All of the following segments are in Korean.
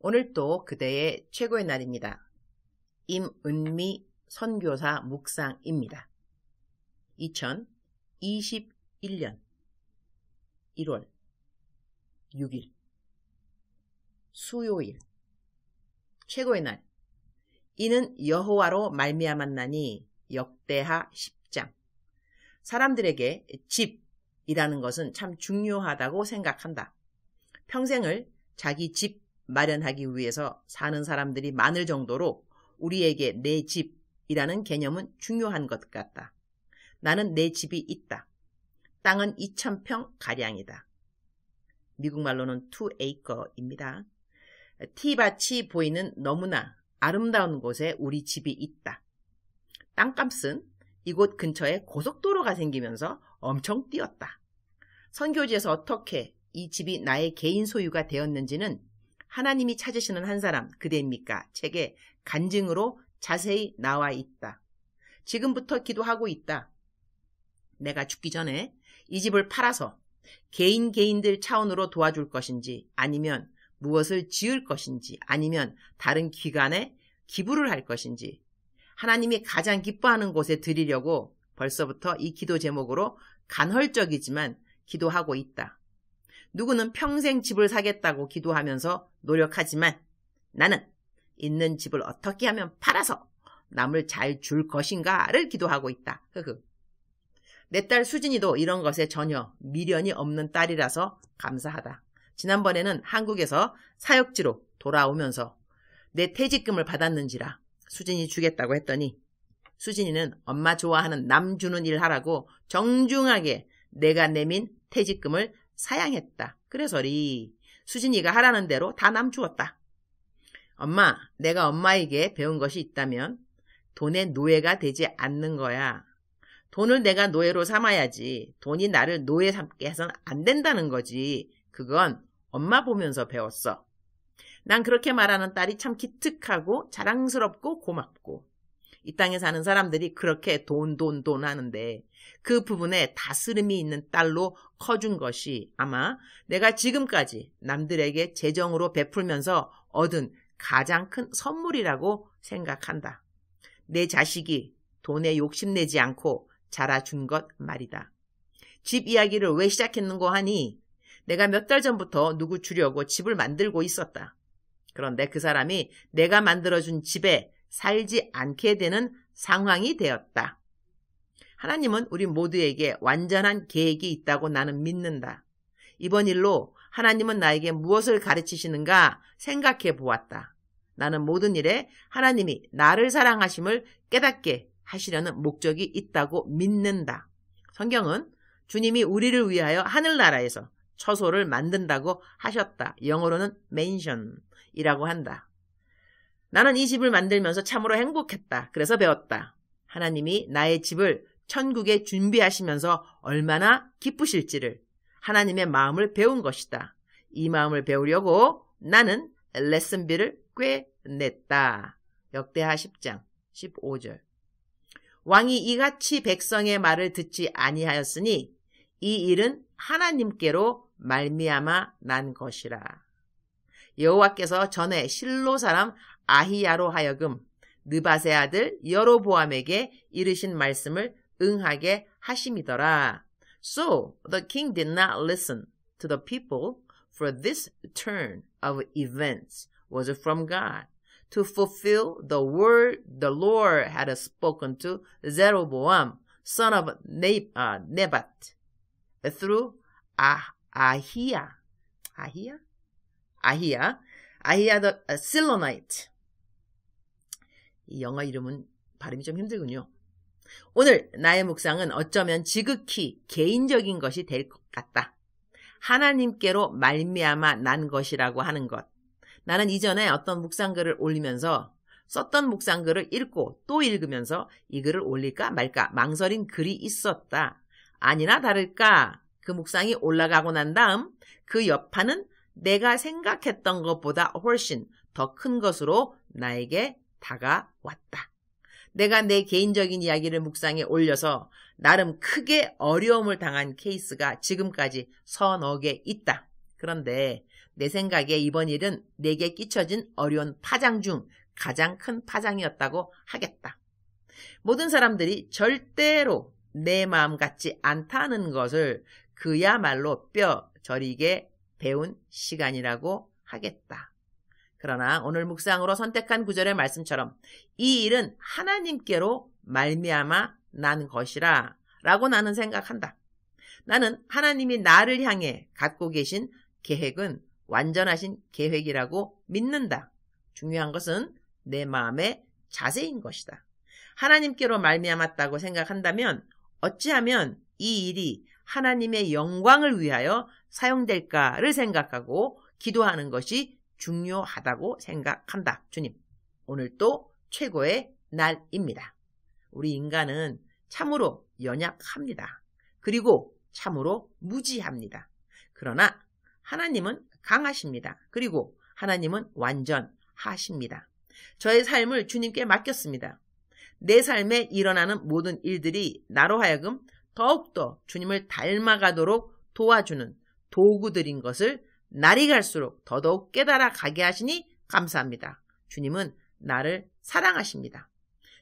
오늘 또 그대의 최고의 날입니다. 임은미 선교사 묵상입니다. 2021년 1월 6일 수요일 최고의 날. 이는 여호와로 말미암았나니 역대하 10장. 사람들에게 집이라는 것은 참 중요하다고 생각한다. 평생을 자기 집 마련하기 위해서 사는 사람들이 많을 정도로 우리에게 내 집이라는 개념은 중요한 것 같다. 나는 내 집이 있다. 땅은 2000평 가량이다. 미국 말로는 2acre입니다. 티밭이 보이는 너무나 아름다운 곳에 우리 집이 있다. 땅값은 이곳 근처에 고속도로가 생기면서 엄청 뛰었다. 선교지에서 어떻게 이 집이 나의 개인 소유가 되었는지는 하나님이 찾으시는 한 사람 그대입니까? 책에 간증으로 자세히 나와 있다. 지금부터 기도하고 있다. 내가 죽기 전에 이 집을 팔아서 개인들 차원으로 도와줄 것인지, 아니면 무엇을 지을 것인지, 아니면 다른 기관에 기부를 할 것인지, 하나님이 가장 기뻐하는 곳에 드리려고 벌써부터 이 기도 제목으로 간헐적이지만 기도하고 있다. 누구는 평생 집을 사겠다고 기도하면서 노력하지만 나는 있는 집을 어떻게 하면 팔아서 남을 잘 줄 것인가를 기도하고 있다. 내 딸 수진이도 이런 것에 전혀 미련이 없는 딸이라서 감사하다. 지난번에는 한국에서 사역지로 돌아오면서 내 퇴직금을 받았는지라 수진이 주겠다고 했더니 수진이는 엄마 좋아하는 남 주는 일 하라고 정중하게 내가 내민 퇴직금을 사양했다. 그래서리 수진이가 하라는 대로 다 남 주었다. 엄마, 내가 엄마에게 배운 것이 있다면 돈의 노예가 되지 않는 거야. 돈을 내가 노예로 삼아야지 돈이 나를 노예 삼게 해서는 안 된다는 거지. 그건 엄마 보면서 배웠어. 난 그렇게 말하는 딸이 참 기특하고 자랑스럽고 고맙고, 이 땅에 사는 사람들이 그렇게 돈 하는데 그 부분에 다스림이 있는 딸로 커준 것이 아마 내가 지금까지 남들에게 재정으로 베풀면서 얻은 가장 큰 선물이라고 생각한다. 내 자식이 돈에 욕심내지 않고 자라준 것 말이다. 집 이야기를 왜 시작했는고 하니 내가 몇 달 전부터 누구 주려고 집을 만들고 있었다. 그런데 그 사람이 내가 만들어준 집에 살지 않게 되는 상황이 되었다. 하나님은 우리 모두에게 완전한 계획이 있다고 나는 믿는다. 이번 일로 하나님은 나에게 무엇을 가르치시는가 생각해 보았다. 나는 모든 일에 하나님이 나를 사랑하심을 깨닫게 하시려는 목적이 있다고 믿는다. 성경은 주님이 우리를 위하여 하늘나라에서 처소를 만든다고 하셨다. 영어로는 맨션이라고 한다. 나는 이 집을 만들면서 참으로 행복했다. 그래서 배웠다. 하나님이 나의 집을 천국에 준비하시면서 얼마나 기쁘실지를 하나님의 마음을 배운 것이다. 이 마음을 배우려고 나는 레슨비를 꽤 냈다. 역대하 10장 15절. 왕이 이같이 백성의 말을 듣지 아니하였으니 이 일은 하나님께로 말미암아 난 것이라. 여호와께서 전에 실로 사람 아히야로 하여금 느밧의 아들 여로보암에게 이르신 말씀을 응하게 하심이더라. So the king did not listen to the people, for this turn of events was from God, to fulfill the word the Lord had spoken to Jeroboam, son of Nebat, through Ahiah the Silonite. 이 영어 이름은 발음이 좀 힘들군요. 오늘 나의 묵상은 어쩌면 지극히 개인적인 것이 될 것 같다. 하나님께로 말미암아 난 것이라고 하는 것. 나는 이전에 어떤 묵상글을 올리면서 썼던 묵상글을 읽고 또 읽으면서 이 글을 올릴까 말까 망설인 글이 있었다. 아니나 다를까 그 묵상이 올라가고 난 다음 그 여파는 내가 생각했던 것보다 훨씬 더 큰 것으로 나에게 다가왔다. 내가 내 개인적인 이야기를 묵상에 올려서 나름 크게 어려움을 당한 케이스가 지금까지 서너 개 있다. 그런데 내 생각에 이번 일은 내게 끼쳐진 어려운 파장 중 가장 큰 파장이었다고 하겠다. 모든 사람들이 절대로 내 마음 같지 않다는 것을 그야말로 뼈 저리게 배운 시간이라고 하겠다. 그러나 오늘 묵상으로 선택한 구절의 말씀처럼 이 일은 하나님께로 말미암아 난 것이라 라고 나는 생각한다. 나는 하나님이 나를 향해 갖고 계신 계획은 완전하신 계획이라고 믿는다. 중요한 것은 내 마음의 자세인 것이다. 하나님께로 말미암았다고 생각한다면 어찌하면 이 일이 하나님의 영광을 위하여 사용될까를 생각하고 기도하는 것이 중요하다고 생각한다. 주님, 오늘 또 최고의 날입니다. 우리 인간은 참으로 연약합니다. 그리고 참으로 무지합니다. 그러나 하나님은 강하십니다. 그리고 하나님은 완전하십니다. 저의 삶을 주님께 맡겼습니다. 내 삶에 일어나는 모든 일들이 나로 하여금 더욱더 주님을 닮아가도록 도와주는 도구들인 것을 날이 갈수록 더더욱 깨달아 가게 하시니 감사합니다. 주님은 나를 사랑하십니다.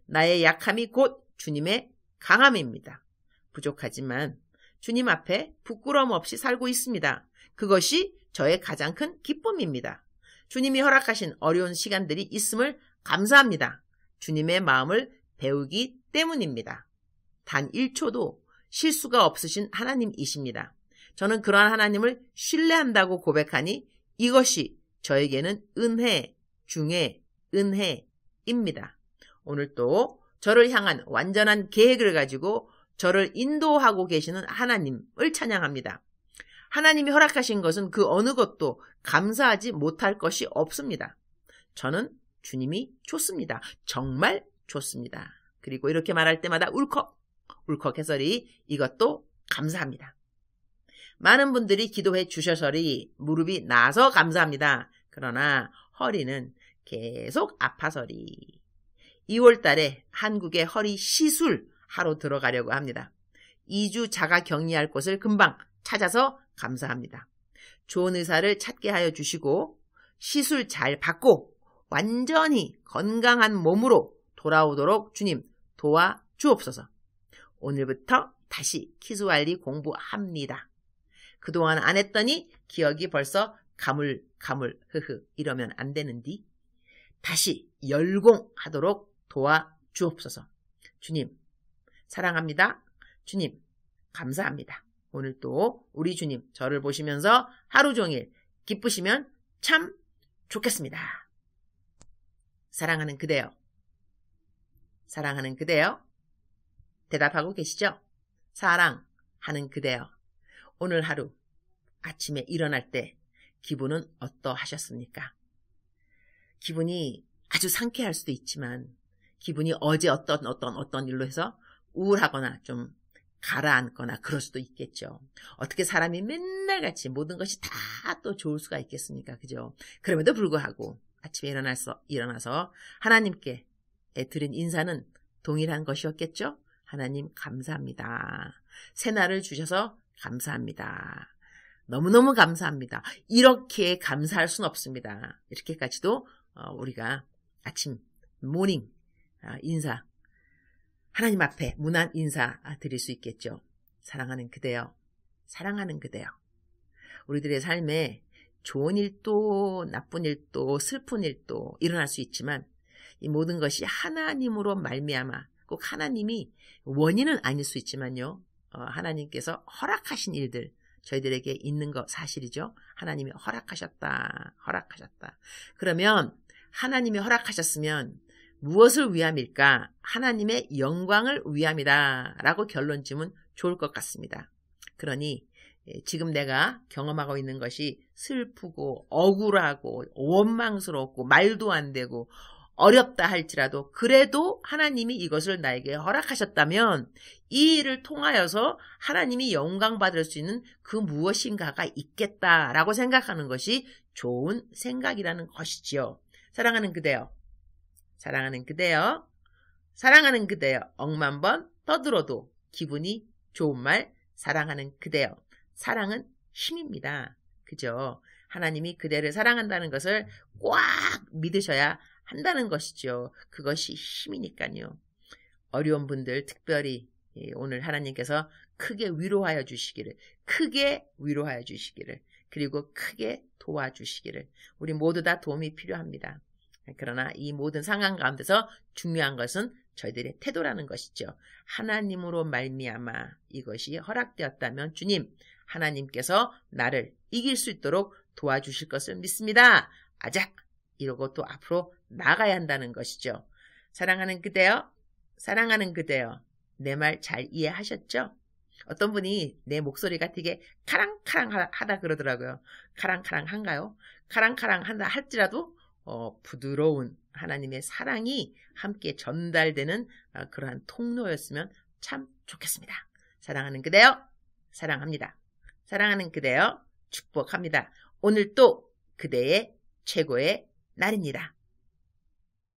나의 약함이 곧 주님의 강함입니다. 부족하지만 주님 앞에 부끄러움 없이 살고 있습니다. 그것이 저의 가장 큰 기쁨입니다. 주님이 허락하신 어려운 시간들이 있음을 감사합니다. 주님의 마음을 배우기 때문입니다. 단 1초도 실수가 없으신 하나님이십니다. 저는 그러한 하나님을 신뢰한다고 고백하니 이것이 저에게는 은혜 중에 은혜입니다. 오늘 또 저를 향한 완전한 계획을 가지고 저를 인도하고 계시는 하나님을 찬양합니다. 하나님이 허락하신 것은 그 어느 것도 감사하지 못할 것이 없습니다. 저는 주님이 좋습니다. 정말 좋습니다. 그리고 이렇게 말할 때마다 울컥 해서리 이것도 감사합니다. 많은 분들이 기도해 주셔서리 무릎이 나서 감사합니다. 그러나 허리는 계속 아파서리 2월 달에 한국의 허리 시술하러 들어가려고 합니다. 2주 자가 격리할 곳을 금방 찾아서 감사합니다. 좋은 의사를 찾게 하여 주시고 시술 잘 받고 완전히 건강한 몸으로 돌아오도록 주님 도와주옵소서. 오늘부터 다시 키즈왈리 공부합니다. 그동안 안 했더니 기억이 벌써 가물가물 이러면 안 되는디 다시 열공하도록 도와주옵소서. 주님 사랑합니다. 주님 감사합니다. 오늘 또 우리 주님 저를 보시면서 하루 종일 기쁘시면 참 좋겠습니다. 사랑하는 그대여. 사랑하는 그대여. 대답하고 계시죠? 사랑하는 그대여. 오늘 하루 아침에 일어날 때 기분은 어떠하셨습니까? 기분이 아주 상쾌할 수도 있지만 기분이 어제 어떤 일로 해서 우울하거나 좀 가라앉거나 그럴 수도 있겠죠. 어떻게 사람이 맨날 같이 모든 것이 다 또 좋을 수가 있겠습니까? 그죠? 그럼에도 불구하고 아침에 일어나서 하나님께 드린 인사는 동일한 것이었겠죠? 하나님 감사합니다. 새날을 주셔서 감사합니다. 너무너무 감사합니다. 이렇게 감사할 수는 없습니다. 이렇게까지도 우리가 아침 모닝 인사 하나님 앞에 무난 인사 드릴 수 있겠죠. 사랑하는 그대여. 사랑하는 그대여. 우리들의 삶에 좋은 일도 나쁜 일도 슬픈 일도 일어날 수 있지만 이 모든 것이 하나님으로 말미암아 꼭 하나님이 원인은 아닐 수 있지만요. 하나님께서 허락하신 일들 저희들에게 있는 거 사실이죠. 하나님이 허락하셨다. 그러면 하나님이 허락하셨으면 무엇을 위함일까? 하나님의 영광을 위함이다 라고 결론 지으면 좋을 것 같습니다. 그러니 지금 내가 경험하고 있는 것이 슬프고 억울하고 원망스럽고 말도 안 되고 어렵다 할지라도 그래도 하나님이 이것을 나에게 허락하셨다면 이 일을 통하여서 하나님이 영광 받을 수 있는 그 무엇인가가 있겠다라고 생각하는 것이 좋은 생각이라는 것이지요. 사랑하는 그대여. 사랑하는 그대여. 사랑하는 그대여. 억만 번 떠들어도 기분이 좋은 말 사랑하는 그대여. 사랑은 힘입니다. 그죠? 하나님이 그대를 사랑한다는 것을 꽉 믿으셔야 한다는 것이죠. 그것이 힘이니까요. 어려운 분들 특별히 오늘 하나님께서 크게 위로하여 주시기를, 크게 위로하여 주시기를, 그리고 크게 도와주시기를. 우리 모두 다 도움이 필요합니다. 그러나 이 모든 상황 가운데서 중요한 것은 저희들의 태도라는 것이죠. 하나님으로 말미암아 이것이 허락되었다면 주님, 하나님께서 나를 이길 수 있도록 도와주실 것을 믿습니다. 아작! 이러고 또 앞으로 나가야 한다는 것이죠. 사랑하는 그대여, 사랑하는 그대여, 내 말 잘 이해하셨죠? 어떤 분이 내 목소리가 되게 카랑카랑 하다 그러더라고요. 카랑카랑한가요? 카랑카랑 한다 할지라도 부드러운 하나님의 사랑이 함께 전달되는 그러한 통로였으면 참 좋겠습니다. 사랑하는 그대여, 사랑합니다. 사랑하는 그대여, 축복합니다. 오늘 또 그대의 최고의 날입니다.